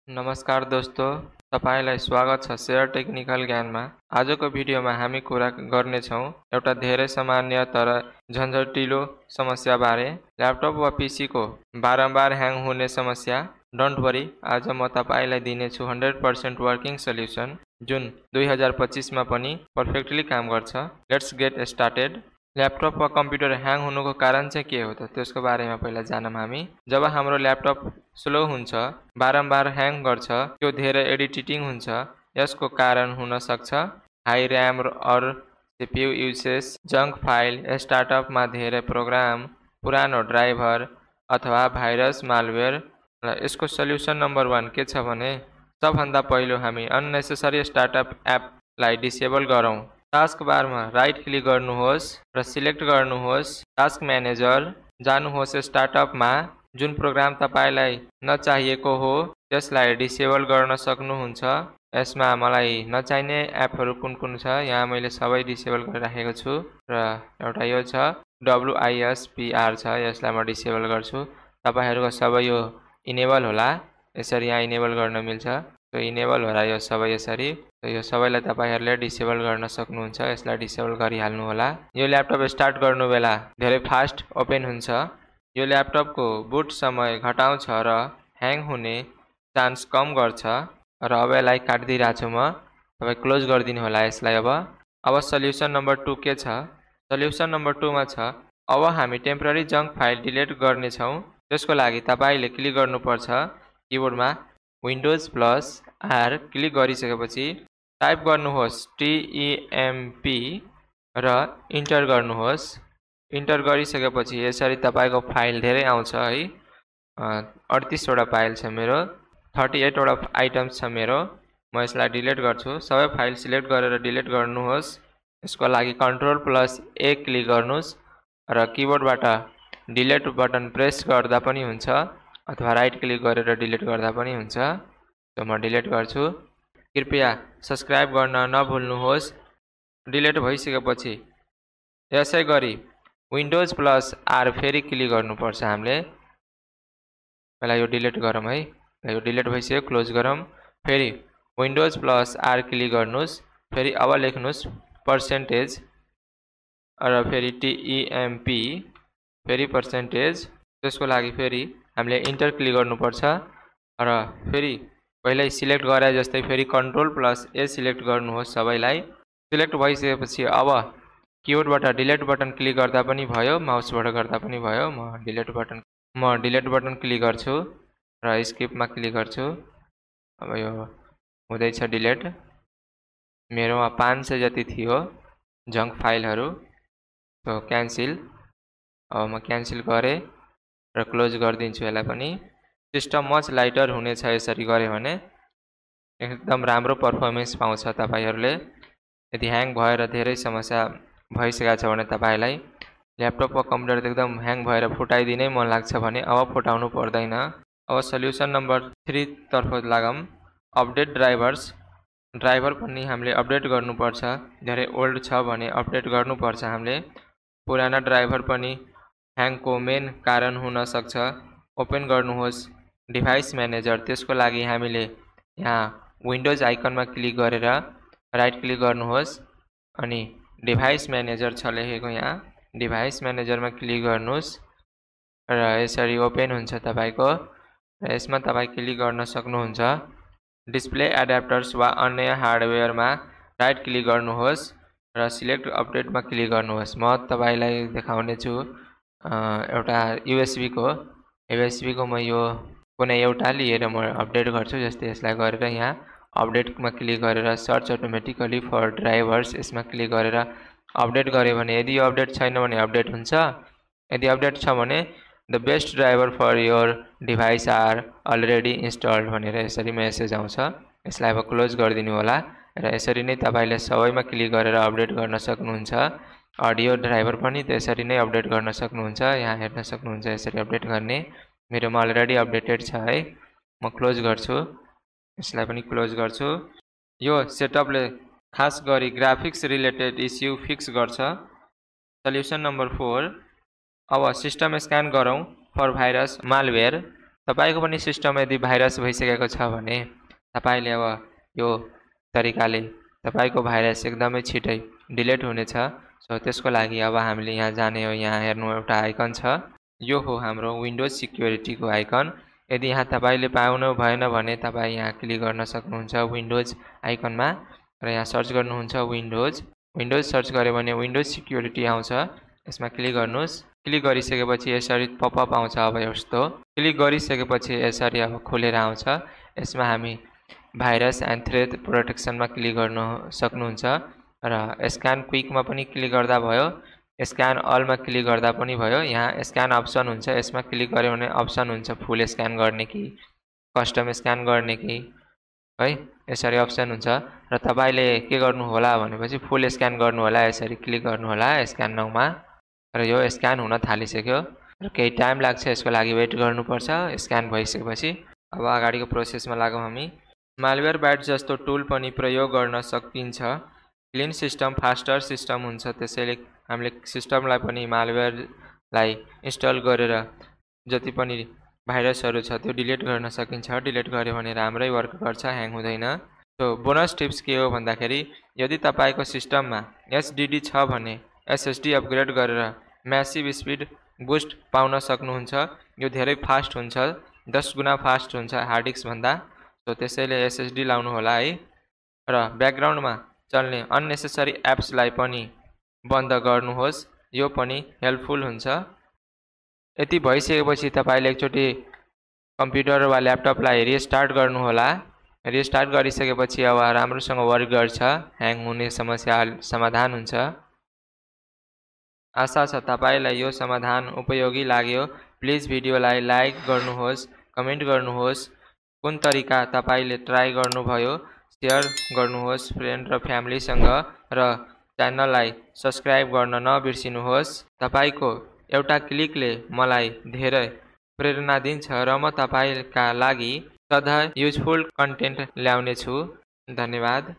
नमस्कार दोस्तों, तपाईलाई स्वागत छ शेयर टेक्निकल ज्ञानमा। आजको भिडियोमा हामी कुरा गर्नेछौँ एउटा धेरै सामान्य तर झन्झटिलो समस्या बारे, ल्यापटप वा पीसीको बारम्बार ह्याङ हुने समस्या। डोन्ट वरी, आज म तपाईलाई दिनेछु 100% वर्किङ सल्युसन जुन 2025 मा पनि पर्फेक्टली काम गर्छ। Let's get started. ल्यापटप वा कम्प्युटर ह्याङ हुनुको कारण चाहिँ के हो त त्यसको बारेमा पहिला जानौँ हामी। जब हाम्रो ल्यापटप स्लो हुन्छ, बारम्बार ह्याङ गर्छ, त्यो धेरै एडिटिङ हुन्छ, यसको कारण हुन सक्छ हाई र्याम और सीपीयू युसेज, जंक फाइल, स्टार्टअपमा धेरै प्रोग्राम, पुरानो ड्राइभर अथवा भाइरस मालवेयर। र यसको सल्युसन नम्बर 1 के छ भने सबभन्दा पहिलो हामी अननेसेसरी स्टार्टअप एपलाई डिसेबल गरौँ। टास्क बारमा राइट क्लिक गर्नुहोस् र सिलेक्ट गर्नुहोस् टास्क म्यानेजर। जानुहोस् स्टार्टअपमा जुन प्रोग्राम तपाईलाई नचाहिएको हो त्यसलाई डिसेबल गर्न सक्नुहुन्छ। यसमा मलाई नचाहिने एपहरू कुन छ, यहाँ मैले सबै डिसेबल गरिराखेको छु र एउटा यो छ WISPR छ, यसलाई म डिसेबल गर्छु। तपाईहरुको सबै यो इनेबल होला, यसरी यहाँ इनेबल गर्न मिल्छ। त्यो इनेबल होला यो सबै यसरी। यो सबैलाई तपाईहरुले डिसेबल गर्न सक्नुहुन्छ, यसलाई डिसेबल गरिहाल्नु होला। यो ल्यापटप स्टार्ट गर्नु बेला धेरै फास्ट ओपन हुन्छ। यो ल्यापटपको बुट समय घटाउँछ र ह्याङ हुने चान्स कम गर्छ। र अब यसलाई काटिदिइराछु म, तपाई क्लोज गरिदिनु होला यसलाई। अब सल्युसन नम्बर 2 के छ? सल्युसन नम्बर 2 मा छ अब हामी टेम्पररी जंक फाइल डिलिट गर्ने छौं। त्यसको लागि तपाईले क्लिक गर्नुपर्छ किबोर्डमा Windows+R क्लिक गरिसकेपछि टाइप गर्नुहोस् TEMP र इन्टर गर्नुहोस्। इन्टर गरिसकेपछि यसरी तपाईको फाइल धेरै आउँछ है। 38 वटा फाइल छ मेरो, 38 वटा आइटम्स छ मेरो। म यसलाई डिलिट गर्छु। सबै फाइल सिलेक्ट गरेर डिलिट गर्नुहोस्। यसको लागि Ctrl+A क्लिक गर्नुस् र किबोर्डबाट डिलिट बटन प्रेस गर्दा पनि हुन्छ अथवा राइट क्लिक गरेर डिलिट गर्दा पनि हुन्छ। त म डिलिट गर्छु। कृपया सब्स्क्राइब गर्न नभुल्नुहोस्। डिलिट भइसकेपछि यसै गरी Windows+R फेरि क्लिक गर्नुपर्छ हामीले। पहिला यो डिलिट गरौँ है। यो डिलिट भइसक्यो, क्लोज गरौँ। फेरि Windows+R क्लिक गर्नुस्। फेरि अब लेख्नुस् % र फेरि TEMP, फेरि %। त्यसको लागि फेरि हामीले इन्टर क्लिक गर्नुपर्छ र फेरि पहिल्यै सिलेक्ट गरे जस्तै फेरि Ctrl+A सिलेक्ट गर्नुहोस् सबैलाई। सिलेक्ट भइसकेपछि अब किबोर्डबाट डिलिट बटन क्लिक गर्दा पनि भयो, माउसबाट गर्दा पनि भयो। म डिलिट बटन क्लिक गर्छु र स्किपमा क्लिक गर्छु। अब यो हुँदैछ डिलिट। मेरोमा 500 जति थियो जंक फाइलहरू, तो क्यान्सल। अब म क्यान्सल गरे र क्लोज गरिदिन्छु यसलाई पनि। सिस्टम मच लाइटर हुनेछ यसरी गरे भने। एकदम राम्रो परफर्मेन्स पाउँछ तपाईहरुले। यदि ह्याङ भएर धेरै समस्या भइसकेको छ भने तपाईलाई ल्यापटप वा कम्प्युटर एकदम ह्याङ भएर फुटाइदिनै मन लाग्छ भने अब फुटाउनु पर्दैन। अब सल्युसन नम्बर 3 तर्फ लागौं। Update driver's. ड्राइभर पनि हामीले अपडेट गर्नुपर्छ। धेरै ओल्ड छ भने अपडेट गर्नुपर्छ हामीले। पुराना ड्राइभर पनि ह्याङको मेन कारण हुन सक्छ। ओपन गर्नुहोस् डिभाइस म्यानेजर। त्यसको लागि हामीले यहाँ विन्डोज आइकनमा क्लिक गरेर राइट क्लिक गर्नुहोस् अनि डिभाइस म्यानेजर छ लेखेको यहाँ, डिभाइस म्यानेजरमा क्लिक गर्नुस् र यसरी ओपन हुन्छ तपाईको। र यसमा तपाई क्लिक गर्न सक्नुहुन्छ। डिस्प्ले एडाप्टर्स वा अन्य हार्डवेयरमा राइट क्लिक गर्नुहोस् र सिलेक्ट अपडेटमा क्लिक गर्नुहोस्। म तपाईलाई देखाउने छु एउटा USB को म यो कुनै एउटा लिएर म अपडेट गर्छु। जस्तै यसलाई गरेर यहाँ अपडेटमा क्लिक गरेर सर्च अटोमेटिकली फर ड्राइभर्स यसमा क्लिक गरेर अपडेट गरे भने यदि यो अपडेट छैन भने अपडेट हुन्छ। यदि अपडेट छ भने the best driver for your device are already installed भनेर यसरी मेसेज आउँछ। यसलाई अब क्लोज गरिदिनु होला र यसरी नै तपाईले सबैमा क्लिक गरेर अपडेट गर्न सक्नुहुन्छ। अडियो ड्राइभर पनि त्यसरी नै अपडेट गर्न सक्नुहुन्छ। यहाँ हेर्न सक्नुहुन्छ यसरी अपडेट गर्ने। मेरोमा अलरेडी अपडेटेड छ है। म क्लोज गर्छु, यसलाई पनि क्लोज गर्छु। यो सेटअपले खास गरी ग्राफिक्स रिलेटेड इस्यु फिक्स गर्छ। Solution number 4। अब सिस्टम स्क्यान गरौँ फर भाइरस मालवेयर। तपाईको पनि सिस्टममा यदि भाइरस भइसकेको छ भने तपाईले अब यो तरिकाले तपाईको भाइरस एकदमै छिटै डिलिट हुनेछ। सो त्यसको लागि अब हामीले यहाँ जाने हो। यहाँ हेर्नु एउटा आइकन छ, यो हो हाम्रो विन्डोज सिक्युरिटीको आइकन। यदि यहाँ तपाईले पाउनु भएन भने तपाई यहाँ क्लिक गर्न सक्नुहुन्छ विन्डोज आइकनमा र यहाँ सर्च गर्नुहुन्छ विन्डोज सर्च गर्यो भने विन्डोज सिक्युरिटी आउँछ। यसमा क्लिक गर्नुस्। क्लिक गरिसकेपछि यसरी पपअप आउँछ। अब यस्तो क्लिक गरिसकेपछि यसरी अब खोलेर आउँछ। यसमा हामी भाइरस एन्ड थ्रेट प्रोटेक्सनमा क्लिक गर्न सक्नुहुन्छ र स्क्यान क्विकमा पनि क्लिक गर्दा भयो, स्क्यान अलमा क्लिक गर्दा पनि भयो। यहाँ स्क्यान अप्सन हुन्छ, यसमा क्लिक गर्यो भने अप्सन हुन्छ फुल स्क्यान गर्ने कि कस्टम स्क्यान गर्ने कि है, यसरी अप्सन हुन्छ। र तपाईले के गर्नु होला भनेपछि फुल स्क्यान गर्नु होला। यसरी क्लिक गर्नु होला स्क्यान नाउमा र यो स्क्यान हुन थालिसक्यो र केही टाइम लाग्छ, यसको लागि वेट गर्नुपर्छ स्क्यान भइसकेपछि। अब अगाडिको प्रोसेसमा लागौँ हामी। मालवेयर बाइट जस्तो टुल पनि प्रयोग गर्न सकिन्छ। क्लिन सिस्टम फास्टर सिस्टम हुन्छ, त्यसैले हामीले सिस्टमलाई पनि मालवेयरलाई इन्स्टल गरेर जति पनि भाइरसहरू छ त्यो डिलिट गर्न सकिन्छ। डिलिट गर्यो भने राम्रै वर्क गर्छ, ह्याङ हुँदैन। सो बोनस टिप्स के हो भन्दाखेरि यदि तपाईको सिस्टममा एसडीडी छ भने एसएसडी अपग्रेड गरेर म्यासिभ स्पिड बुस्ट पाउन सक्नुहुन्छ। यो धेरै फास्ट हुन्छ, 10 गुना फास्ट हुन्छ हार्ड डिस्क भन्दा। सो त्यसैले एसएसडी लाउनु होला है। र ब्याकग्राउन्डमा चल्ने अननेसेसरी एप्सलाई पनि बन्द गर्नुहोस्, यो पनि हेल्पफुल हुन्छ। यति भइसकेपछि तपाईले एकचोटि कम्प्युटर वा ल्यापटपलाई रिस्टार्ट गर्नु होला। रिस्टार्ट गरिसकेपछि अब राम्रोसँग वर्क गर्छ, ह्याङ हुने समस्या समाधान हुन्छ। आशा छ तपाईलाई यो समाधान उपयोगी लाग्यो। प्लिज भिडियोलाई लाइक गर्नुहोस्, कमेन्ट गर्नुहोस्, कुन तरिका तपाईले ट्राई गर्नुभयो शेयर गर्नुहोस् फ्रेन्ड र फ्यामिलीसँग र च्यानललाई सब्स्क्राइब गर्न नबिर्सिनुहोस्। तपाईको एउटा क्लिकले मलाई धेरै प्रेरणा दिन्छ र म तपाईका लागि सधैँ युजफुल कन्टेन्ट ल्याउने छु। धन्यवाद।